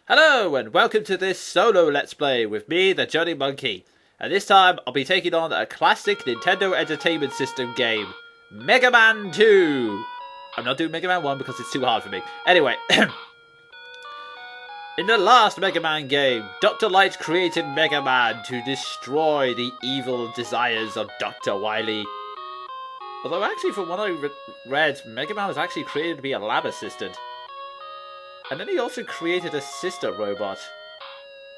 Hello and welcome to this solo Let's Play with me, the Jonin Monkey. And this time I'll be taking on a classic Nintendo Entertainment System game, Megaman 2. I'm not doing Megaman 1 because it's too hard for me. Anyway, in the last Megaman game, Dr. Light created Megaman to destroy the evil desires of Dr. Willy. Although actually from what I read, Megaman was actually created to be a lab assistant. And then he also created a sister robot,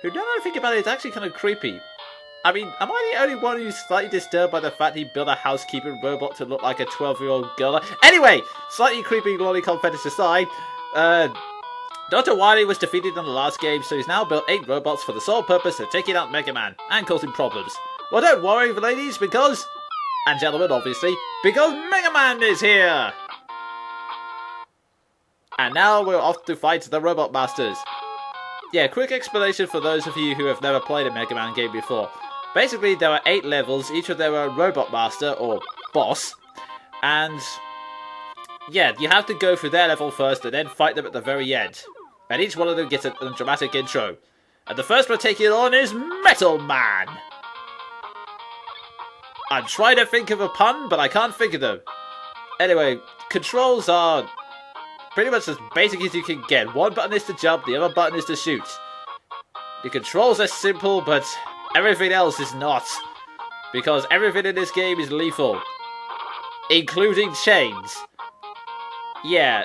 who, now that I think about it, is actually kind of creepy. I mean, am I the only one who's slightly disturbed by the fact he built a housekeeping robot to look like a 12-year-old girl? Anyway, slightly creepy lolicon fetish aside, Dr. Willy was defeated in the last game, so he's now built 8 robots for the sole purpose of taking out Megaman and causing problems. Well, don't worry, ladies, because... and gentlemen, obviously, because Megaman is here! And now we're off to fight the Robot Masters. Yeah, quick explanation for those of you who have never played a Mega Man game before. Basically, there are 8 levels, each of them are a Robot Master, or boss. And, yeah, you have to go through their level first and then fight them at the very end. And each one of them gets a dramatic intro. And the first one taking it on is Metal Man. I'm trying to think of a pun, but I can't think of them. Anyway, controls are... pretty much as basic as you can get. One button is to jump, the other button is to shoot. The controls are simple, but everything else is not. Because everything in this game is lethal. Including chains. Yeah,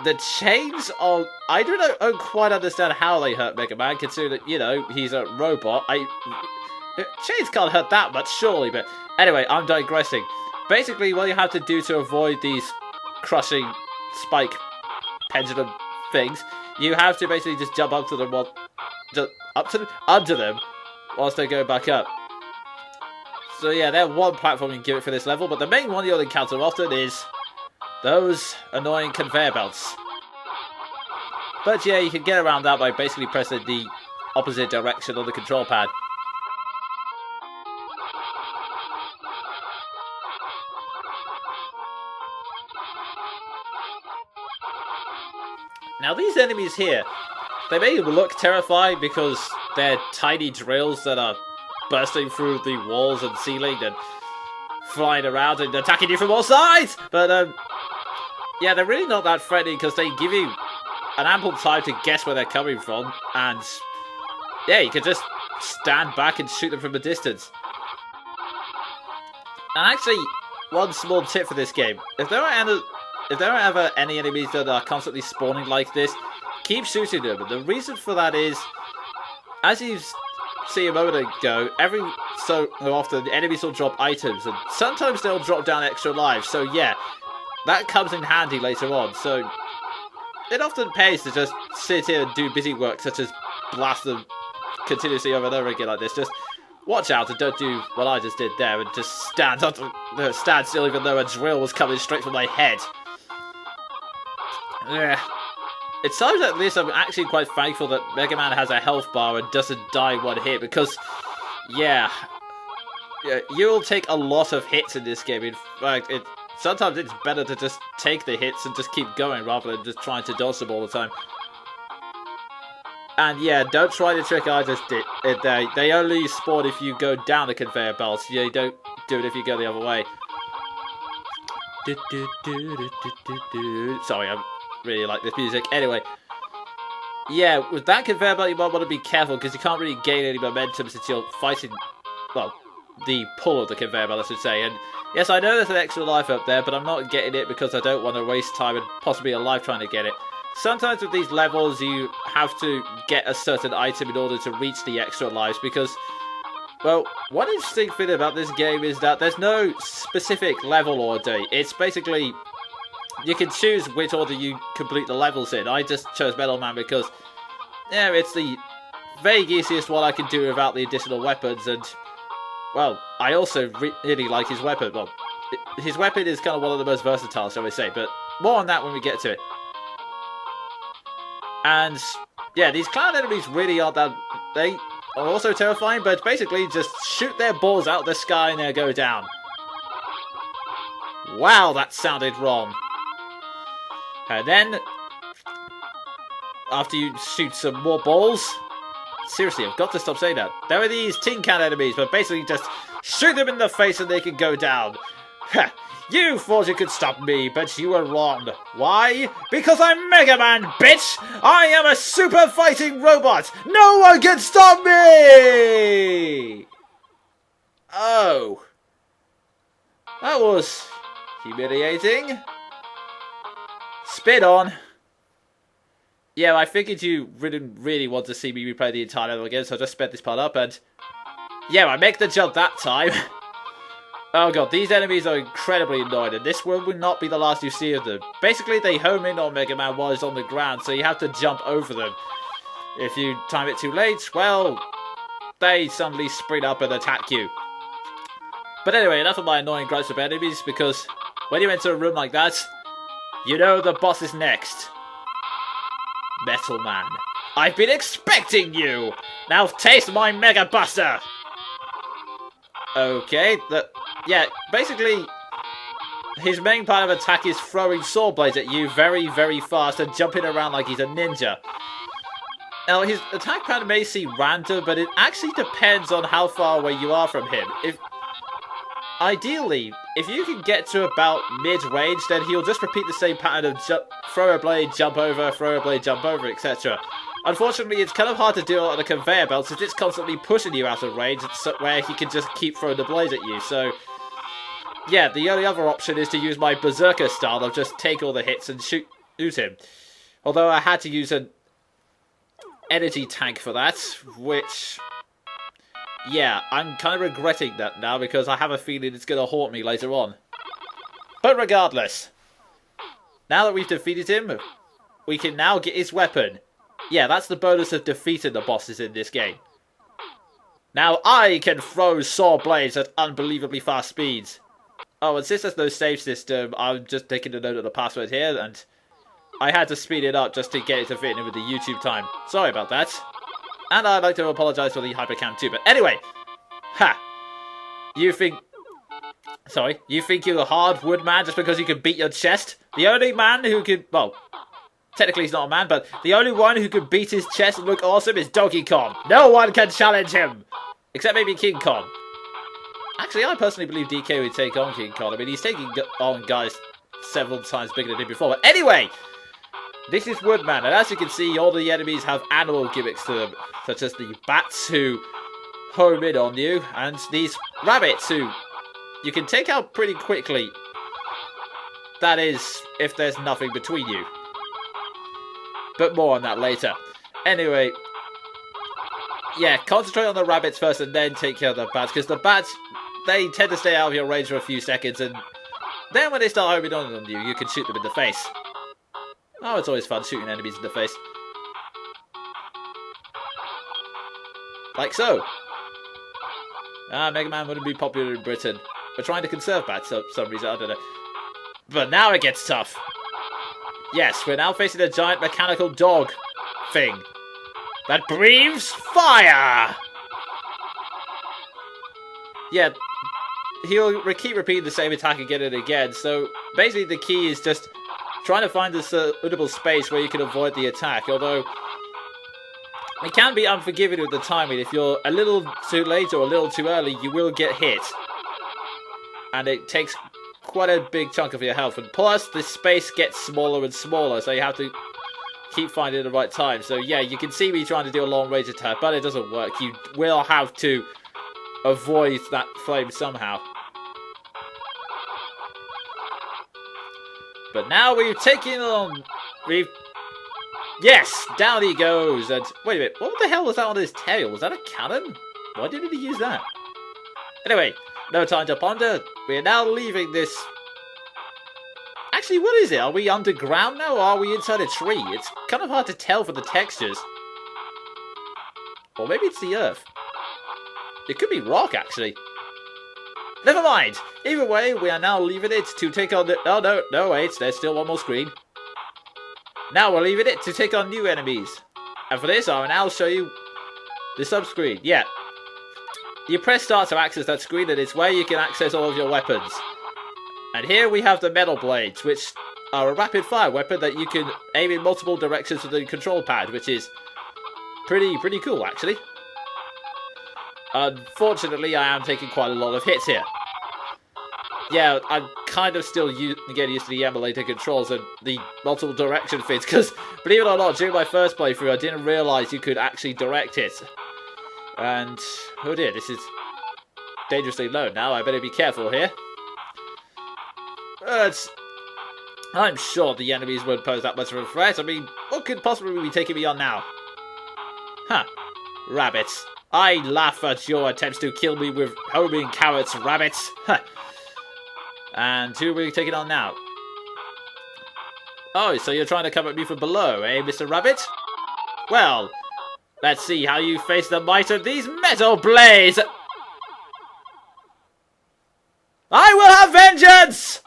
the chains are... I don't quite understand how they hurt Mega Man, considering that, you know, he's a robot. Chains can't hurt that much, surely, but... anyway, I'm digressing. Basically, what you have to do to avoid these crushing spike pendulum things, you have to basically just jump up to them under them whilst they go back up. So yeah, they're one platform you can give it for this level, but the main one you'll encounter often is those annoying conveyor belts. But yeah, you can get around that by basically pressing the opposite direction on the control pad. Now these enemies here, they may look terrifying because they're tiny drills that are bursting through the walls and ceiling and flying around and attacking you from all sides! But yeah, they're really not that threatening because they give you an ample time to guess where they're coming from, and yeah, you can just stand back and shoot them from a distance. And actually, one small tip for this game, if there are ever any enemies that are constantly spawning like this, keep shooting them. And the reason for that is, as you see a moment ago, every so often the enemies will drop items, and sometimes they'll drop down extra lives. So yeah, that comes in handy later on. So it often pays to just sit here and do busy work, such as blast them continuously over and over again like this. Just watch out and don't do what I just did there and just stand still even though a drill was coming straight from my head. Yeah. It sounds like this, I'm actually quite thankful that Mega Man has a health bar and doesn't die in one hit, because, yeah, you'll take a lot of hits in this game. In fact, sometimes it's better to just take the hits and just keep going rather than just trying to dodge them all the time. And yeah, don't try the trick I just did. They only spawn if you go down the conveyor belts. You don't do it if you go the other way. Sorry, I'm really like this music. Anyway, yeah, with that conveyor belt you might want to be careful because you can't really gain any momentum since you're fighting, well, the pull of the conveyor belt, I should say. And yes, I know there's an extra life up there, but I'm not getting it because I don't want to waste time and possibly a life trying to get it. Sometimes with these levels you have to get a certain item in order to reach the extra lives because, well, one interesting thing about this game is that there's no specific level order. It's basically, you can choose which order you complete the levels in. I just chose Metal Man because, yeah, it's the vague easiest one I can do without the additional weapons, and, well, I also really like his weapon. Well, his weapon is kind of one of the most versatile, shall we say, but more on that when we get to it. And, yeah, these clown enemies really aren't that... they are also terrifying, but basically just shoot their balls out of the sky and they'll go down. Wow, that sounded wrong. And then after you shoot some more balls. Seriously, I've got to stop saying that. There are these tin can enemies, but basically just shoot them in the face and they can go down. Ha! You thought you could stop me, but you were wrong. Why? Because I'm Megaman, bitch! I am a super fighting robot! No one can stop me! Oh. That was humiliating. Spit on. Yeah, I figured you didn't really want to see me replay the entire level again, so I just sped this part up and... yeah, I make the jump that time. Oh god, these enemies are incredibly annoying, and this will not be the last you see of them. Basically, they home in on Mega Man while he's on the ground, so you have to jump over them. If you time it too late, well, they suddenly spring up and attack you. But anyway, enough of my annoying gripes with enemies, because when you enter a room like that, you know the boss is next. Metal Man. I've been expecting you! Now taste my Mega Buster! Okay, yeah, basically, his main part of attack is throwing sword blades at you very, very fast and jumping around like he's a ninja. Now, his attack pattern may seem random, but it actually depends on how far away you are from him. Ideally, if you can get to about mid-range, then he'll just repeat the same pattern of throw a blade, jump over, throw a blade, jump over, etc. Unfortunately, it's kind of hard to do it on a conveyor belt since it's constantly pushing you out of range where he can just keep throwing the blades at you. So, yeah, the only other option is to use my Berserker style of just take all the hits and shoot him. Although I had to use an energy tank for that, which... yeah, I'm kind of regretting that now because I have a feeling it's going to haunt me later on. But regardless, now that we've defeated him, we can now get his weapon. Yeah, that's the bonus of defeating the bosses in this game. Now I can throw saw blades at unbelievably fast speeds. Oh, and since there's no save system, I'm just taking a note of the password here, and I had to speed it up just to get it to fit in with the YouTube time. Sorry about that. And I'd like to apologise for the hypercam too, but anyway. Ha! You think you're a hard wood man just because you can beat your chest? The only man who can, well, technically he's not a man, but the only one who can beat his chest and look awesome is Donkey Kong. No one can challenge him! Except maybe King Kong. Actually, I personally believe DK would take on King Kong. I mean, he's taking on guys several times bigger than him before. But anyway, this is Woodman, and as you can see, all the enemies have animal gimmicks to them, such as the bats who home in on you, and these rabbits who you can take out pretty quickly. That is, if there's nothing between you. But more on that later. Anyway, yeah, concentrate on the rabbits first and then take care of the bats, because the bats, they tend to stay out of your range for a few seconds, and then when they start homing on you, you can shoot them in the face. Oh, it's always fun shooting enemies in the face. Like so. Mega Man wouldn't be popular in Britain. We're trying to conserve bats for some reason, I don't know. But now it gets tough. Yes, we're now facing a giant mechanical dog thing that breathes fire! Yeah, he'll keep repeating the same attack again and again, so basically the key is just trying to find a suitable space where you can avoid the attack, although it can be unforgiving with the timing. If you're a little too late or a little too early, you will get hit. And it takes quite a big chunk of your health. And plus, the space gets smaller and smaller, so you have to keep finding the right time. So yeah, you can see me trying to do a long range attack, but it doesn't work. You will have to avoid that flame somehow. But now we've taken on... Yes! Down he goes! And wait a minute, what the hell was that on his tail? Was that a cannon? Why didn't he use that? Anyway, no time to ponder. We are now leaving this... Actually, what is it? Are we underground now, or are we inside a tree? It's kind of hard to tell from the textures. Or maybe it's the earth. It could be rock, actually. Never mind. Either way, we are now leaving it to take on the... Oh, no, wait. There's still one more screen. Now we're leaving it to take on new enemies. And for this, I will now show you the sub-screen. Yeah. You press start to access that screen, and it's where you can access all of your weapons. And here we have the metal blades, which are a rapid-fire weapon that you can aim in multiple directions with the control pad, which is pretty cool, actually. Unfortunately, I am taking quite a lot of hits here. Yeah, I'm kind of still getting used to the emulator controls and the multiple direction fits, because, believe it or not, during my first playthrough, I didn't realise you could actually direct it. And, oh dear, this is dangerously low now. I better be careful here. I'm sure the enemies won't pose that much of a threat. I mean, what could possibly be taking me on now? Huh. Rabbits. I laugh at your attempts to kill me with homing carrots, rabbits. Huh. And who are we taking on now? Oh, so you're trying to come at me from below, eh, Mr. Rabbit? Well, let's see how you face the might of these metal blades! I will have vengeance!